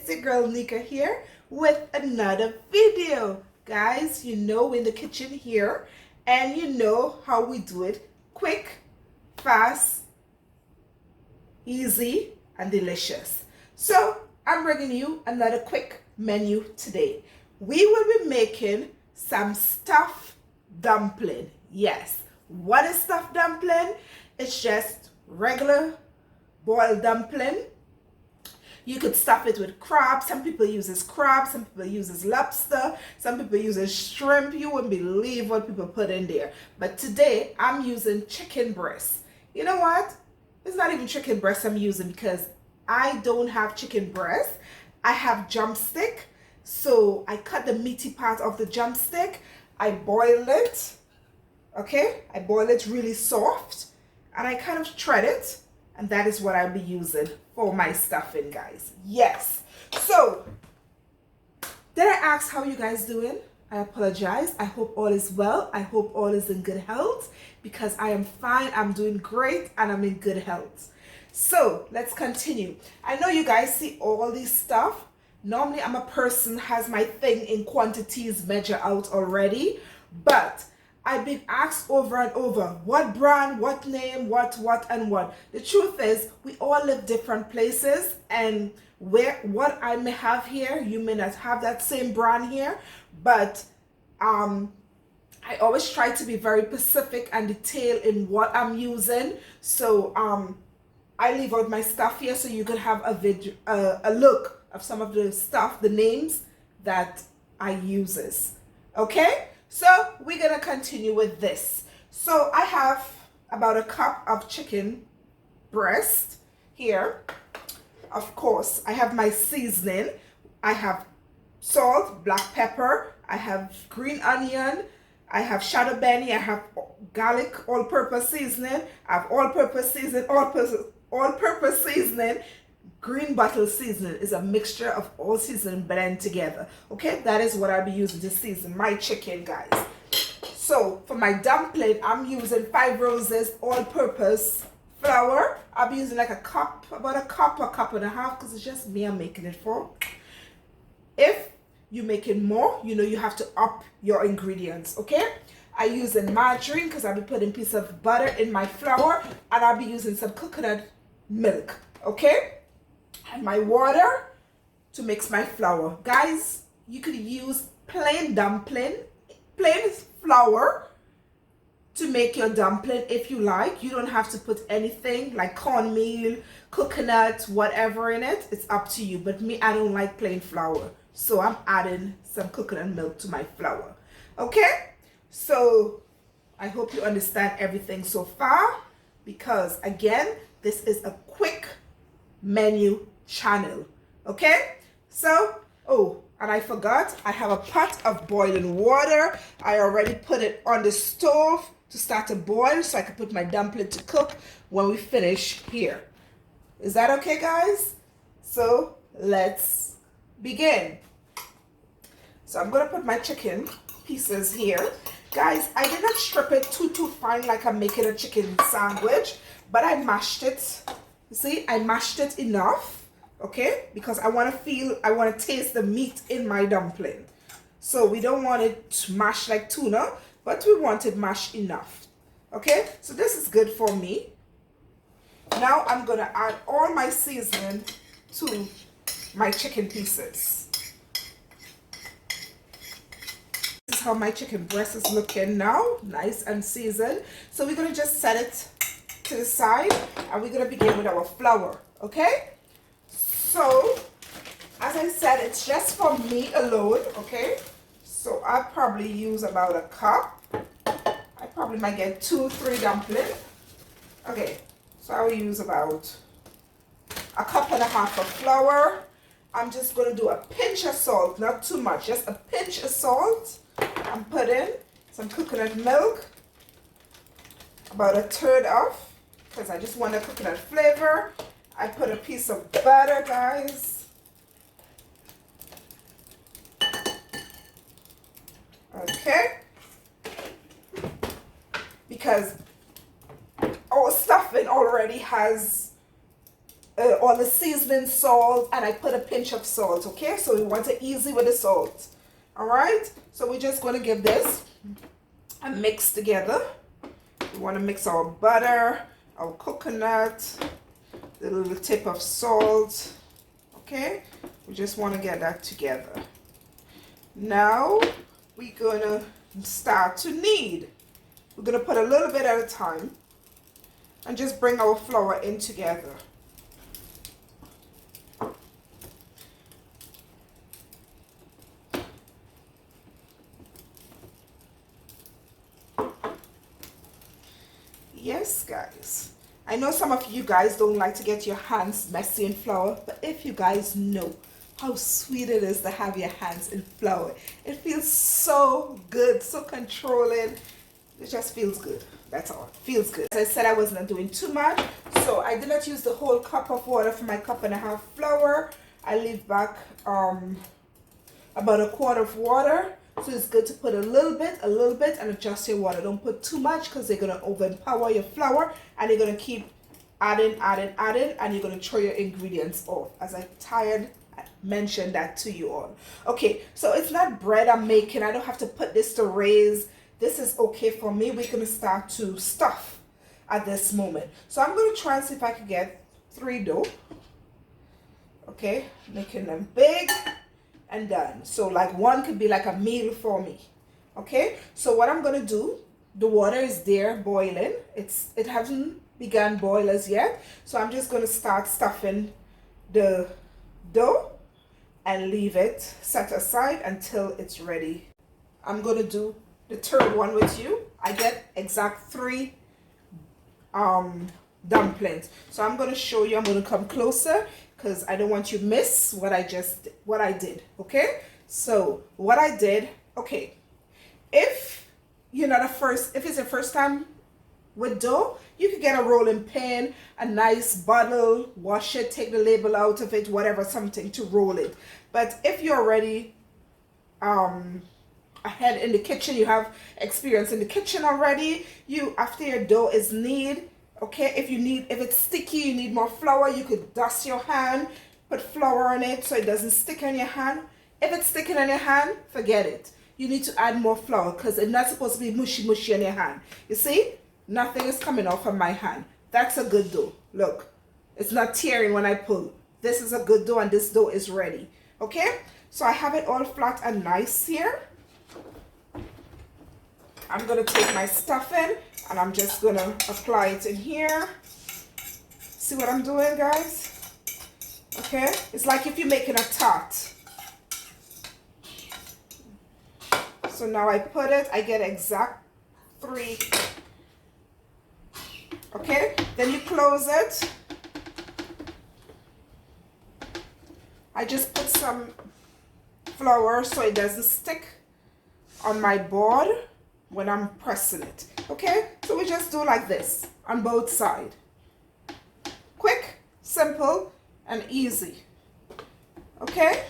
it's your girl Nika here with another video. Guys, you know we're in the kitchen here and you know how we do it. Quick, fast, easy, and delicious. So I'm bringing you another quick menu today. We will be making some stuffed dumpling. Yes, what is stuffed dumpling? It's just regular boiled dumpling. You could stuff it with crab. Some people uses crab, some people uses lobster, some people uses shrimp. You wouldn't believe what people put in there. But today I'm using chicken breast. You know what? It's not even chicken breast I'm using because I don't have chicken breast. I have drumstick. So I cut the meaty part of the drumstick. I boil it. Okay? I boil it really soft. And I kind of shred it. And that is what I'll be using for my stuffing, guys. Yes. So, did I ask how you guys doing? I apologize. I hope all is well. I hope all is in good health because I am fine. I'm doing great and I'm in good health. So, let's continue. I know you guys see all this stuff. Normally, I'm a person has my thing in quantities measure out already, but I've been asked over and over, what brand, what name, what, and what. The truth is, we all live different places, and what I may have here, you may not have that same brand here, but I always try to be very specific and detailed in what I'm using. So I leave out my stuff here so you can have a look of some of the stuff, the names that I uses. Okay? So we're gonna continue with this. So I have about a cup of chicken breast here. Of course, I have my seasoning. I have salt, black pepper, I have green onion, I have shadow benny, I have garlic all-purpose seasoning, I have all-purpose seasoning, all-purpose seasoning. Green bottle seasoning is a mixture of all seasoning blend together. Okay, that is what I'll be using to season my chicken, guys. So for my dumpling, I'm using 5 Roses all-purpose flour. I'll be using like a cup, about a cup and a half, because it's just me I'm making it for. If you're making more, you know you have to up your ingredients. Okay, I using margarine because I'll be putting a piece of butter in my flour, and I'll be using some coconut milk. Okay, and my water to mix my flour. Guys, you could use plain dumpling, plain flour to make your dumpling if you like. You don't have to put anything like cornmeal, coconut, whatever in it. It's up to you. But me, I don't like plain flour. So I'm adding some coconut milk to my flour. Okay? So I hope you understand everything so far, because again, this is a quick menu channel. Okay, so and I forgot, I have a pot of boiling water. I already put it on the stove to start to boil so I can put my dumpling to cook when we finish here. Is that okay, guys? So let's begin. So I'm gonna put my chicken pieces here. Guys, I did not strip it too fine like I'm making a chicken sandwich, but I mashed it. You see, I mashed it enough, okay? Because I want to taste the meat in my dumpling. So we don't want it mashed like tuna, but we want it mashed enough, okay? So this is good for me. Now I'm going to add all my seasoning to my chicken pieces. This is how my chicken breast is looking now, nice and seasoned. So we're going to just set it to the side, and we're going to begin with our flour. Okay, so as I said, it's just for me alone. Okay, so I'll probably use about a cup. I probably might get 2-3 dumplings. Okay, so I will use about a cup and a half of flour. I'm just going to do a pinch of salt, not too much, just a pinch of salt. I'm putting some coconut milk, about 1/3 of, because I just want the coconut flavor. I put a piece of butter, guys. Okay. Because our stuffing already has all the seasoning salt, and I put a pinch of salt. Okay, so we want it easy with the salt. All right, so we're just going to give this a mix together. We want to mix our butter, our coconut, the little tip of salt. Okay, we just want to get that together. Now we're going to start to knead. We're going to put a little bit at a time and just bring our flour in together. Yes, guys. I know some of you guys don't like to get your hands messy in flour, but if you guys know how sweet it is to have your hands in flour, it feels so good, so controlling. It just feels good. That's all. Feels good. As I said, I was not doing too much, so I did not use the whole cup of water for my 1.5 cups flour. I leave back about 1/4 of water. So it's good to put a little bit, and adjust your water. Don't put too much because they're going to overpower your flour, and you're going to keep adding, and you're going to throw your ingredients off. As I mentioned that to you all. Okay, so it's not bread I'm making. I don't have to put this to raise. This is okay for me. We're going to start to stuff at this moment. So I'm going to try and see if I can get 3 dough. Okay, making them big and done. So like one could be like a meal for me. Okay, so what I'm gonna do, the water is there boiling. It hasn't begun boil as yet, so I'm just gonna start stuffing the dough and leave it set aside until it's ready. I'm gonna do the 3rd one with you. I get exact 3 dumplings, so I'm gonna show you. I'm gonna come closer because I don't want you to miss what I did. Okay, so what I did, okay, if it's your first time with dough, you could get a rolling pin, a nice bottle, wash it, take the label out of it, whatever, something to roll it. But if you're already ahead in the kitchen, you have experience in the kitchen already, after your dough is kneaded, okay, if it's sticky, you need more flour, you could dust your hand, put flour on it so it doesn't stick on your hand. If it's sticking on your hand, forget it. You need to add more flour because it's not supposed to be mushy on your hand. You see, nothing is coming off of my hand. That's a good dough. Look, it's not tearing when I pull. This is a good dough, and this dough is ready. Okay, so I have it all flat and nice here. I'm gonna take my stuffing and I'm just gonna apply it in here. See what I'm doing, guys? Okay, it's like if you're making a tart. So now I put it, I get exact 3. Okay, then you close it. I just put some flour so it doesn't stick on my board when I'm pressing it. Okay, so we just do like this on both sides. Quick, simple, and easy. Okay,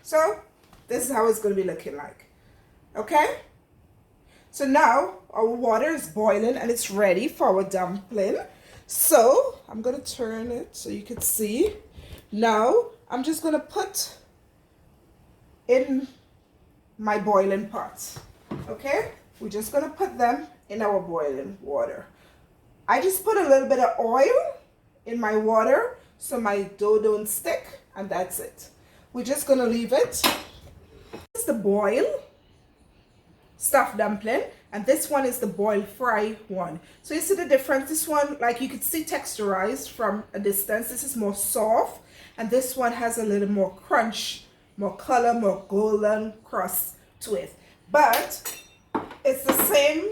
so this is how it's going to be looking like. Okay, so now our water is boiling and it's ready for our dumpling. So I'm going to turn it so you can see. Now I'm just going to put in my boiling pot. Okay, we're just going to put them in our boiling water. I just put a little bit of oil in my water so my dough don't stick, and that's it. We're just going to leave it. This is the boil stuffed dumpling, and this one is the boiled fry one. So you see the difference? This one, like you could see texturized from a distance. This is more soft, and this one has a little more crunch, more color, more golden crust to it. But it's the same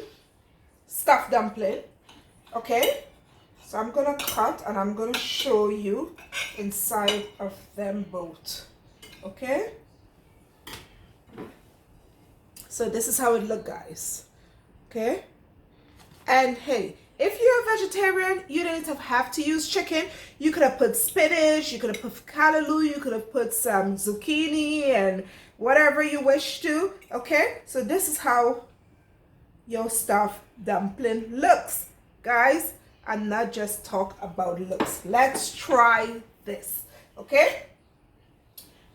stuffed dumpling. Okay, so I'm gonna cut and I'm gonna show you inside of them both. Okay, so this is how it look, guys. Okay, and hey, if you're a vegetarian, you didn't have to use chicken. You could have put spinach, you could have put callaloo, you could have put some zucchini and whatever you wish to. Okay, so this is how your stuffed dumpling looks, guys. And not just talk about looks. Let's try this. Okay,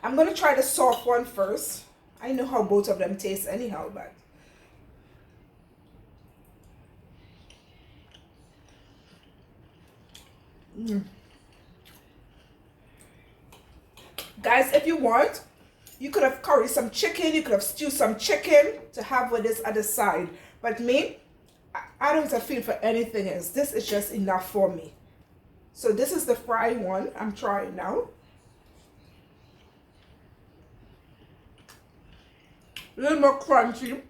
I'm gonna try the soft one first. I know how both of them taste anyhow, but guys, if you want, you could have curried some chicken, you could have stewed some chicken to have with this other side. But me, I don't have a feel for anything else. This is just enough for me. So this is the fried one I'm trying now. A little more crunchy,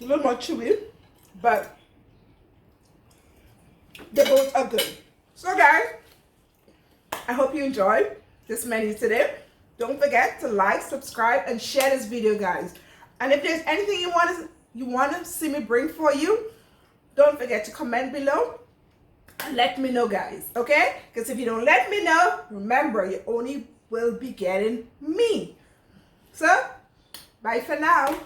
a little more chewy, but they both are good. So guys, I hope you enjoyed this menu today. Don't forget to like, subscribe, and share this video, guys. And if there's anything you want to see me bring for you, don't forget to comment below and let me know, guys. Okay? Because if you don't let me know, remember, you only will be getting me. So, bye for now.